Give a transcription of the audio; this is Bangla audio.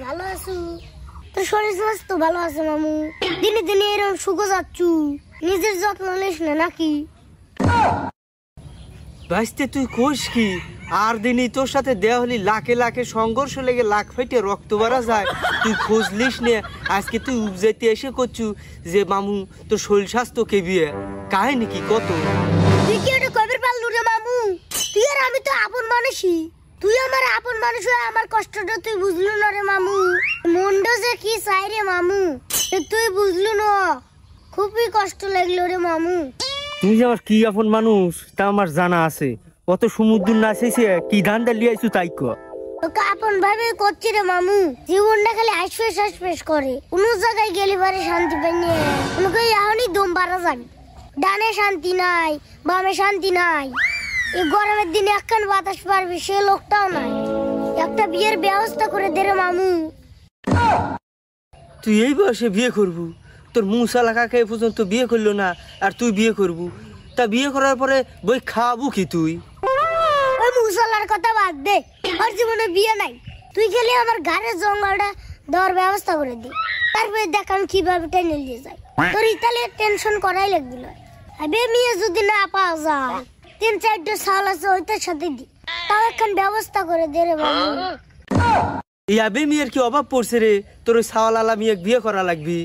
ভালো আছো? তোর শরীর স্বাস্থ্য ভালো আছে মামু? দিনে দিনে এরকম শুকো যাচ্ছু, নিজের যত্ন নিস না নাকি? ভাইস্তে তুই কোষ কি? আর দিনই তোর সাথে দেয়া হলি লাখে লাখে সংঘর্ষ লেগে লাখ ফাইটে রক্ত বাড়া যায়, তুই খোঁজ লিস নে। আজকে তুই উপজাইতে এসে করছু যে মামু তোর শরীর স্বাস্থ্য কে বিয়ে কাহিনী কি কত? তুই কি এটা কবে পারলু রে মামু? তুই আর আমি তো আপন মানুষই, তুই আমার আপন মানুষ হয়ে আমার কষ্টটা তুই বুঝলু না রে মামু। মনটা যে কি চাই রে মামু তুই বুঝলু না, খুবই কষ্ট লাগলো রে মামু। তুই যে আমার কি আপন মানুষ তা আমার জানা আছে, কত সমুদ্র না শেষে কি ধান ডালি আইসু তাই ক। তোকে আপন ভাবে করছি রে মামু, জীবনটা খালি আশফেস আশফেস করে, কোনো জায়গায় গেলে পারে শান্তি পাই না। আমাকে এখনই দম পারা যাবি, ডানে শান্তি নাই বামে শান্তি নাই, এই গরমের দিনে একখান বাতাস পারবি সে লোকটাও নাই। একটা বিয়ের ব্যবস্থা করে দে রে মামু। তুই এই বয়সে বিয়ে করবু? তোর মুসালা কাকা এ পর্যন্ত বিয়ে করলো না আর তুই বিয়ে করবু? তা বিয়ে করার পরে বই খাবু কি তুই? ওই মুসালার কথা বাদ দে, ওর জীবনে বিয়ে নাই। তুই গেলে আমার ঘরের জঙ্গলটা দেওয়ার ব্যবস্থা করে দি, তারপরে দেখ আমি কিভাবে টেনে নিয়ে যাই। তোর ইতালে টেনশন করাই লাগছিল। আবে মেয়ে যদি না পাওয়া যায়, 3-4টা সাল আছে ওইটার সাথে দি, তাও এখন ব্যবস্থা করে দে রে বাবু। এই আবে মেয়ের কি অভাব পড়ছে রে, তোর ওই সাওয়ালালা মেয়ে বিয়ে করা লাগবি?